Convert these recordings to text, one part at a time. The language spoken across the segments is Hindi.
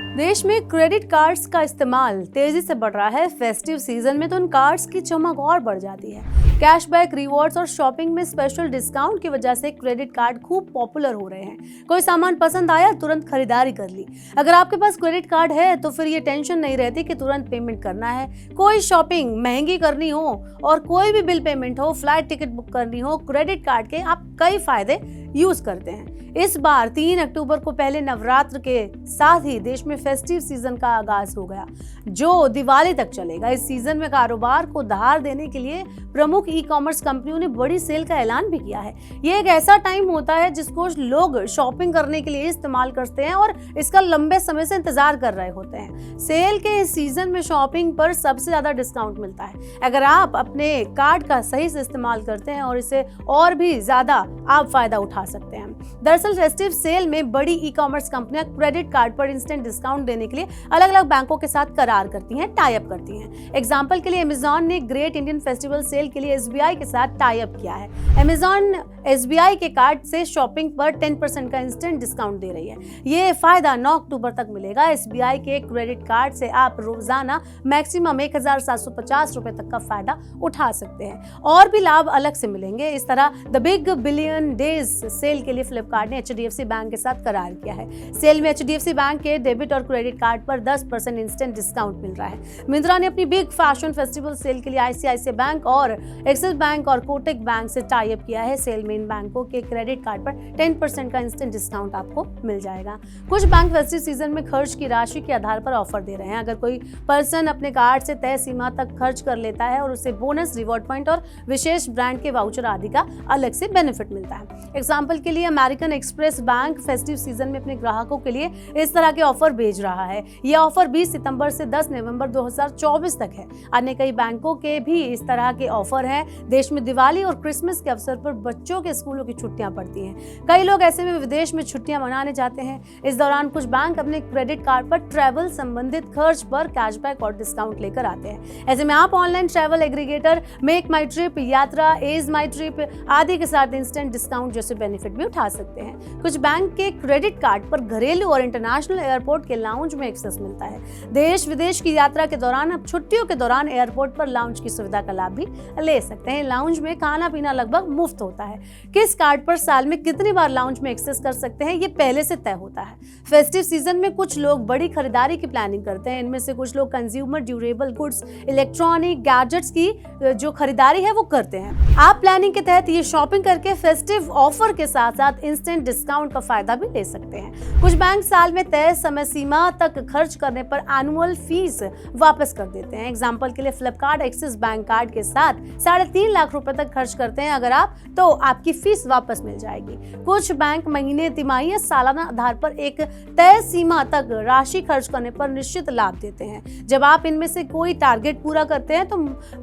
देश में क्रेडिट कार्ड्स का इस्तेमाल तेजी से बढ़ रहा है। फेस्टिव सीजन में तो उन कार्ड्स की चमक और बढ़ जाती है। कैशबैक, रिवॉर्ड्स और शॉपिंग में स्पेशल डिस्काउंट की वजह से क्रेडिट कार्ड खूब पॉपुलर हो रहे हैं। कोई सामान पसंद आया, तुरंत खरीदारी कर ली। अगर आपके पास क्रेडिट कार्ड है तो फिर ये टेंशन नहीं रहती कि तुरंत पेमेंट करना है। कोई शॉपिंग महंगी करनी हो और कोई भी बिल पेमेंट हो, फ्लाइट टिकट बुक करनी हो, क्रेडिट कार्ड के आप कई फायदे यूज करते हैं। इस बार 3 अक्टूबर को पहले नवरात्र के साथ ही देश में फेस्टिव सीजन का आगाज हो गया, जो दिवाली तक चलेगा। इस सीजन में कारोबार को धार देने के लिए प्रमुख ई कॉमर्स कंपनियों ने बड़ी सेल का ऐलान भी किया है। ये एक ऐसा टाइम होता है जिसको लोग शॉपिंग करने के लिए इस्तेमाल करते हैं और इसका लंबे समय से इंतजार कर रहे होते हैं। सेल के इस सीजन में शॉपिंग पर सबसे ज्यादा डिस्काउंट मिलता है। अगर आप अपने कार्ड का सही से इस्तेमाल करते हैं और इसे और भी ज्यादा आप फायदा उठा सकते हैं। दरअसल फेस्टिव सेल में बड़ी ई कॉमर्स कंपनियां क्रेडिट कार्ड पर इंस्टेंट डिस्काउंट देने के लिए अलग अलग बैंकों के साथ करार करती हैं, टाई अप करती हैं। एग्जांपल के लिए अमेजॉन ने ग्रेट इंडियन फेस्टिवल सेल के लिए एसबीआई के साथ टाई अप किया है। अमेजॉन एसबीआई के कार्ड से शॉपिंग पर 10% का इंस्टेंट डिस्काउंट दे रही है। ये फायदा 9 अक्टूबर तक मिलेगा। एसबीआई के क्रेडिट कार्ड से आप रोजाना मैक्सिमम 1750 रुपए तक का फायदा उठा सकते हैं। और भी लाभ अलग से मिलेंगे। इस तरह the big billion days cell के लिए फ्लिपकार्ट ने एचडीएफसी बैंक के साथ करार किया है। सेल में एचडीएफसी बैंक के डेबिट और क्रेडिट कार्ड पर 10% इंस्टेंट डिस्काउंट मिल रहा है। मिंत्रा ने अपनी बिग फैशन फेस्टिवल सेल के लिए आईसीआईसीआई बैंक और एक्सिस बैंक और कोटक बैंक से टाई अप किया है। सेल में इन बैंकों के क्रेडिट कार्ड पर 10% का इंस्टेंट डिस्काउंट आपको मिल जाएगा। कुछ बैंक फेस्टिव सीजन में खर्च की राशि के आधार पर ऑफर दे रहे हैं। अगर कोई पर्सन अपने कार्ड से तय सीमा तक खर्च कर लेता है और उसे बोनस, रिवॉर्ड पॉइंट और विशेष ब्रांड के वाउचर आदि का अलग से बेनिफिट मिलता है। एग्जाम्पल के लिए American express bank festive season में अपने ग्राहकों के लिए इस तरह के ऑफर भेज रहा है। यह ऑफर 20 सितंबर से 10 नवंबर 2024 तक है। अन्य कई बैंकों के भी इस तरह के ऑफर हैं। देश में दिवाली और क्रिसमस के अवसर पर बच्चों के स्कूलों की छुट्टियां पड़ती हैं। कई लोग ऐसे में विदेश में छुट्टियां मनाने जाते हैं। इस दौरान कुछ बैंक अपने क्रेडिट कार्ड पर ट्रैवल संबंधित खर्च पर कैशबैक और डिस्काउंट लेकर आते हैं। ऐसे में आप ऑनलाइन ट्रैवल एग्रीगेटर, मेक माई ट्रिप, यात्रा, एज माई ट्रिप आदि के साथ इंस्टेंट डिस्काउंट जैसे बेनिफिट भी उठा सकते हैं। कुछ बैंक के क्रेडिट कार्ड पर घरेलू और इंटरनेशनल एयरपोर्ट के लाउंज में एक्सेस मिलता है। देश विदेश की यात्रा के दौरान अब छुट्टियों के दौरान एयरपोर्ट पर लाउंज की सुविधा का लाभ भी ले सकते हैं। लाउंज में खाना पीना लगभग मुफ्त होता है। किस कार्ड पर साल में कितनी बार लाउंज में एक्सेस कर सकते हैं, ये पहले से तय होता है। फेस्टिव सीजन में कुछ लोग बड़ी खरीदारी की प्लानिंग करते हैं। इनमें से कुछ लोग consumer durable goods, electronic gadgets की जो खरीदारी है वो करते हैं। आप प्लानिंग के तहत ये शॉपिंग करके फेस्टिव ऑफर के साथ साथ इंस्टेंट डिस्काउंट का फायदा भी ले सकते हैं। कुछ बैंक साल में तय समय सीमा तक खर्च करने पर एनुअल फीस वापस कर देते हैं। एग्जाम्पल के लिए फ्लिपकार्ट एक्सिस बैंक कार्ड के साथ 3.5 लाख रुपए तक खर्च करते हैं अगर आप, तो आपकी फीस वापस मिल जाएगी। कुछ बैंक महीने, तिमाही या सालाना आधार पर एक तय सीमा तक राशि खर्च करने पर निश्चित लाभ देते हैं। जब आप इनमें से कोई टारगेट पूरा करते हैं तो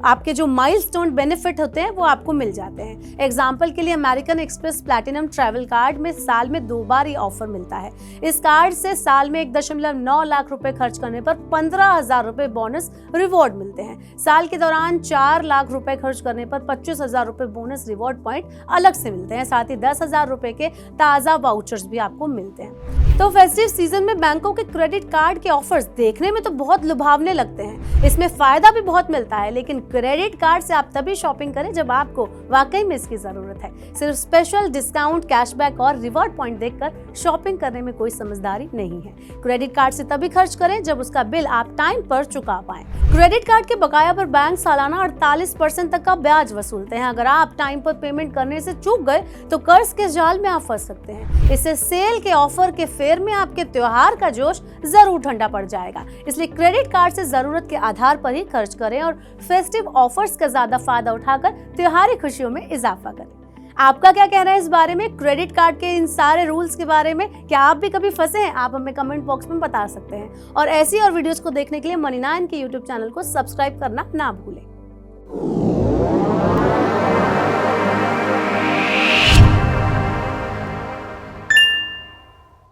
आपके जो माइलस्टोन बेनिफिट होते हैं वो आपको मिल जाते हैं। एग्जाम्पल के लिए American express platinum travel card में साल में 2 बार ये ऑफर मिलता है। इस कार्ड से साल में 1.9 लाख रुपए खर्च करने पर 15,000 रुपए बोनस रिवॉर्ड मिलते हैं। साल के दौरान 4 लाख रुपए खर्च करने पर 25,000 रुपए बोनस रिवॉर्ड पॉइंट अलग से मिलते हैं। साथ ही 10,000 रुपए के ताजा वाउचर्स भी आपको मिलते हैं। तो फेस्टिव सीजन में बैंकों के क्रेडिट कार्ड के ऑफर्स देखने में तो बहुत लुभावने लगते हैं। इसमें फायदा भी बहुत मिलता है, लेकिन क्रेडिट कार्ड से आप तभी शॉपिंग करें जब आपको वाकई में इसकी जरूरत है। सिर्फ स्पेशल डिस्काउंट, कैशबैक और रिवॉर्ड पॉइंट देखकर शॉपिंग करने में कोई समझदारी नहीं है। क्रेडिट कार्ड से तभी खर्च करें जब उसका बिल आप टाइम पर चुका पाएं। क्रेडिट कार्ड के बकाया पर बैंक सालाना 48% तक का ब्याज वसूलते हैं। अगर आप टाइम पर पेमेंट करने से चूक गए तो कर्ज के जाल में आप फंस सकते हैं। इससे सेल के ऑफर के फेर में आपके त्योहार का जोश जरूर ठंडा पड़ जाएगा। इसलिए क्रेडिट कार्ड से जरूरत के आधार पर ही खर्च करें और फेस्टिव ऑफर्स का ज्यादा फायदा उठाकर त्योहारी खुशियों में इजाफा करें। आपका क्या कहना है इस बारे में? क्रेडिट कार्ड के इन सारे रूल्स के बारे में क्या आप भी कभी फंसे हैं? आप हमें कमेंट बॉक्स में बता सकते हैं। और ऐसी और वीडियोस को देखने के लिए मनी9 के यूट्यूब चैनल को सब्सक्राइब करना ना भूलें।